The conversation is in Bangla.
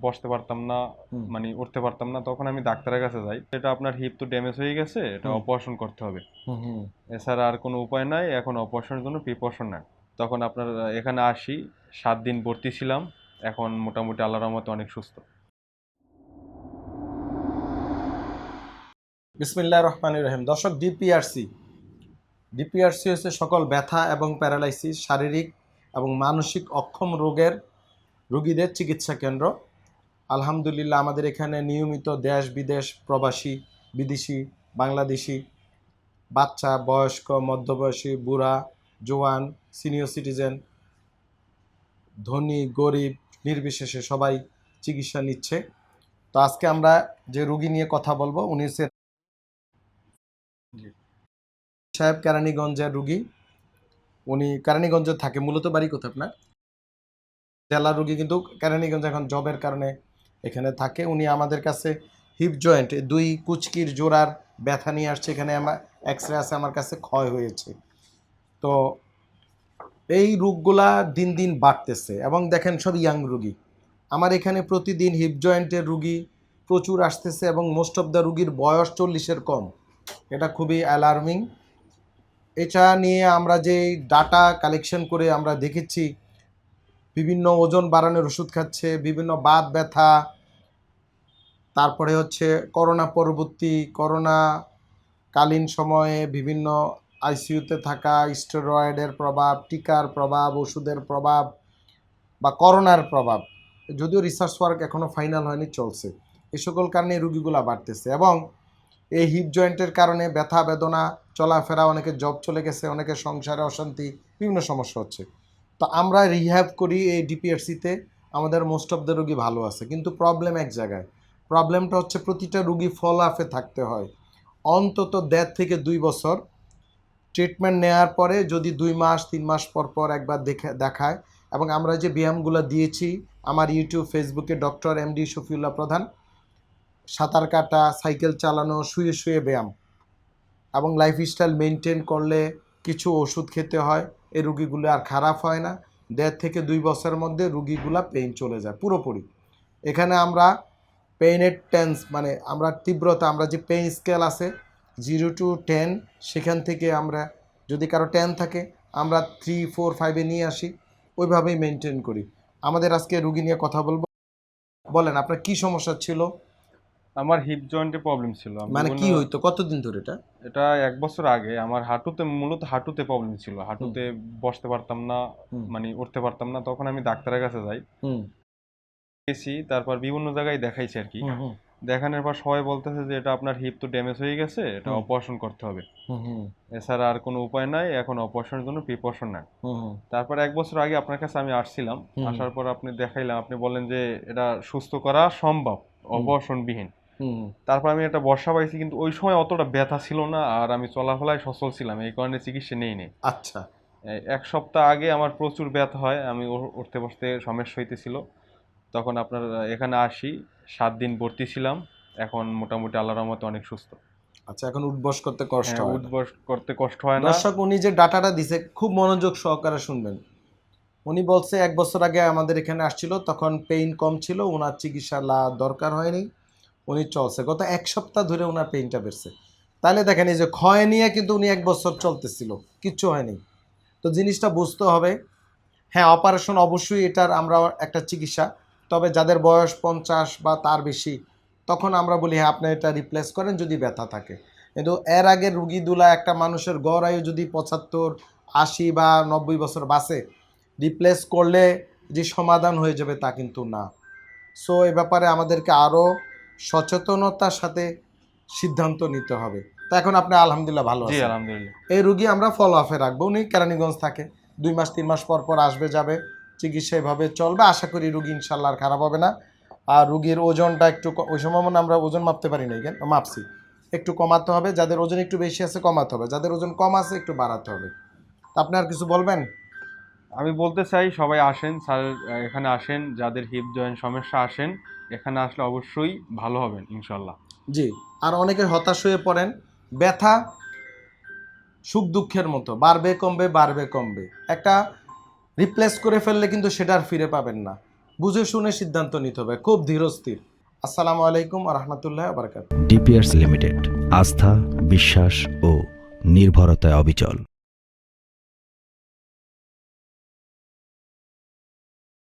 বসতে পারতাম না, মানে উঠতে পারতাম না, তখন আমি ডাক্তারের কাছে যাই। এটা আপনার হিপ তো ড্যামেজ হয়ে গেছে, এটা অপারেশন করতে হবে, এছাড়া আর কোনো উপায় নাই, এখন অপারেশনের জন্য প্রিপারেশন নেন। তখন আপনার এখানে আসি, 7 দিন ভর্তি ছিলাম, এখন মোটামুটি আল্লাহর রহমতে অনেক সুস্থ। বিসমিল্লাহির রহমানির রহিম। দর্শক, ডিপিআরসি হচ্ছে সকল ব্যথা এবং প্যারালাইসিস, শারীরিক এবং মানসিক অক্ষম রোগীদের চিকিৎসা কেন্দ্র। আলহামদুলিল্লাহ, আমাদের এখানে নিয়মিত দেশ বিদেশ প্রবাসী, বিদেশি, বাংলাদেশি, বাচ্চা, বয়স্ক, মধ্যবয়সী, বুড়া, জোয়ান, সিনিয়র সিটিজেন, ধনী গরিব নির্বিশেষে সবাই চিকিৎসা নিচ্ছে। তো আজকে আমরা যে রোগী নিয়ে কথা বলবো, উনি সাহেব কেরানীগঞ্জের রোগী। উনি কেরানীগঞ্জে থাকে। মূলত বাড়ি কোথায় আপনার? জেলার রোগী, কিন্তু কেরানীগঞ্জ এখন জবের কারণে এখানে থাকে। উনি আমাদের কাছে হিপ জয়েন্ট, দুই কুচকির জোড়ার ব্যথা নিয়ে আসছে। এখানে আমার এক্সরে আছে, আমার কাছে ক্ষয় হয়েছে। তো এই রোগগুলা দিন দিন বাড়তেছে এবং দেখেন সব ইয়াং রোগী। আমার এখানে প্রতিদিন হিপ জয়েন্টের রুগী প্রচুর আসতেছে এবং মোস্ট অফ দ্য রুগীর বয়স 40-এর কম। এটা খুবই অ্যালার্মিং। এটা নিয়ে আমরা যে ডাটা কালেকশন করে আমরা দেখেছি, বিভিন্ন ওজন বাড়ানোর ওষুধ খাচ্ছে, বিভিন্ন বাত ব্যথা, তারপরে হচ্ছে করোনাকালীন সময়ে বিভিন্ন আইসিইউতে থাকা, স্টেরয়েডের প্রভাব, টিকার প্রভাব, ওষুধের প্রভাব বা করোনার প্রভাব, যদিও রিসার্চ ওয়ার্ক এখনও ফাইনাল হয়নি, চলছে। এই সকল কারণে রুগীগুলা বাড়তেছে এবং এই হিপ জয়েন্টের কারণে ব্যথা বেদনা, চলাফেরা, অনেকে জব চলে গেছে, অনেকের সংসারে অশান্তি, বিভিন্ন সমস্যা হচ্ছে। তো আমরা রিহ্যাব করি এই ডিপিআরসিতে। আমাদের মোস্ট অফ দ্য রুগী ভালো আছে, কিন্তু প্রবলেম এক জায়গায়। প্রবলেমটা হচ্ছে প্রতিটা রুগী ফলো আপে থাকতে হয় অন্তত 1.5 থেকে 2 বছর। ট্রিটমেন্ট নেওয়ার পরে যদি 2 মাস 3 মাস পর পর একবার দেখায়। এবং আমরা যে ব্যায়ামগুলো দিয়েছি আমার ইউটিউব ফেসবুকে, ডক্টর এমডি শফিউল্লাহ প্রধান, সাঁতার কাটা, সাইকেল চালানো, শুয়ে শুয়ে ব্যায়াম এবং লাইফস্টাইল মেনটেন করলে কিছু ওষুধ খেতে হয়, এই রুগীগুলো আর খারাপ হয় না। 1.5 থেকে 2 বছরের মধ্যে রুগীগুলা পেইন চলে যায় পুরোপুরি। এখানে আমরা পেইনের টেন্স, মানে আমরা তীব্রতা, আমরা যে পেইন স্কেল আছে 0 to 10, সেখান থেকে আমরা যদি কারো 10 থাকে আমরা 3, 4, 5-এ নিয়ে আসি, ওইভাবেই মেনটেন করি। আমাদের আজকে রুগী নিয়ে কথা বলবো। বলেন আপনার কি সমস্যা ছিল? আমার হিপ জয়েন্টে প্রবলেম ছিল। মানে কি হইতো, কতদিন ধরে এটা? এটা 1 বছর আগে আমার মূলত হাঁটুতে প্রবলেম ছিল, হাঁটুতে বসতে পারতাম না, মানে উঠতে পারতাম না, তখন আমি ডাক্তারের কাছে যাই, গেছি, তারপর বিভিন্ন জায়গায় দেখাইছি আর কি। দেখানোর পর সবাই বলতেছে যে এটা আপনার হিপ তো ড্যামেজ হয়ে গেছে, এটা অপারেশন করতে হবে, এছাড়া আর কোনো উপায় নাই, এখন অপারেশনের জন্য প্রিপারেশন নেন। তারপর 1 বছর আগে আপনার কাছে আমি আসছিলাম, আসার পর আপনি দেখাইলাম, আপনি বললেন যে এটা সুস্থ করা সম্ভব অপারেশনবিহীন। তারপর আমি একটা বর্ষা পাইছি, কিন্তু ওই সময় অতটা ব্যথা ছিল না, আর আমি চলাফেরায় সচল ছিলাম, এই কারণে চিকিৎসা নেইনি। আচ্ছা। 1 সপ্তাহ আগে আমার প্রচুর ব্যথা হয়, আমি উঠতে বসতে সমস্যা হইতেছিল, তখন আপনার এখানে আসি, 7 দিন ভর্তি ছিলাম, এখন মোটামুটি আল্লাহর রহমতে অনেক সুস্থ। আচ্ছা, এখন উঠবস করতে কষ্ট হয় না? উঠবস করতে কষ্ট হয় না। দর্শক, উনি যে ডাটাটা দিছে খুব মনোযোগ সহকারে শুনবেন। উনি বলছে 1 বছর আগে আমাদের এখানে আসছিল, তখন পেইন কম ছিল, ওনার চিকিৎসা দরকার হয়নি, উনি চলছে। গত 1 সপ্তাহ ধরে ওনার পেইনটা বেড়ছে। তাহলে দেখেন, এই যে ক্ষয় নিয়ে কিন্তু উনি 1 বছর চলতেছিল, কিচ্ছু হয়নি। তো জিনিসটা বুঝতে হবে। হ্যাঁ, অপারেশন অবশ্যই এটার আমরা একটা চিকিৎসা, তবে যাদের বয়স 50 বা তার বেশি, তখন আমরা বলি হ্যাঁ আপনি এটা রিপ্লেস করেন যদি ব্যথা থাকে। কিন্তু এর আগে রুগীদুলা, একটা মানুষের গড় আয়ু যদি 75, 80 বা 90 বছর বাঁচে, রিপ্লেস করলে যে সমাধান হয়ে যাবে তা কিন্তু না। সো এ ব্যাপারে আমাদেরকে আরও সচেতনতার সাথে সিদ্ধান্ত নিতে হবে। তো এখন আপনি আলহামদুলিল্লাহ ভালো জি আছেন। আলহামদুলিল্লাহ। এই রুগী আমরা ফলো আপে রাখবো। উনি কেরানীগঞ্জ থাকে, 2 মাস 3 মাস পর পর আসবে যাবে, চিকিৎসা এভাবে চলবে। আশা করি রুগী ইনশাল্লাহ আর খারাপ হবে না। আর রুগীর ওজনটা একটু, ওই সময় মনে আমরা ওজন মাপতে পারি না, কেন মাপছি, একটু কমাতে হবে। যাদের ওজন একটু বেশি আছে কমাতে হবে, যাদের ওজন কম আছে একটু বাড়াতে হবে। তা আপনি আর কিছু বলবেন? আমি বলতে চাই সবাই আসেন স্যার, এখানে আসেন, যাদের হিপ জয়েন্ট সমস্যা আসেন, এখানে আসলে অবশ্যই ভালো হবেন ইনশাল্লাহ। জি। আর অনেকে হতাশ হয়ে পড়েন, ব্যথা সুখ দুঃখের মতো, বাড়বে কমবে বাড়বে কমবে, একটা রিপ্লেস করে ফেললে কিন্তু সেটা আর ফিরে পাবেন না। বুঝে শুনে সিদ্ধান্ত নিতে হবে, খুব ধীরস্থির। আসসালামু আলাইকুম ওয়া রাহমাতুল্লাহি ওয়া বারাকাতুহু। ডিপিআরস লিমিটেড, আস্থা, বিশ্বাস ও নির্ভরতায় অবিচল।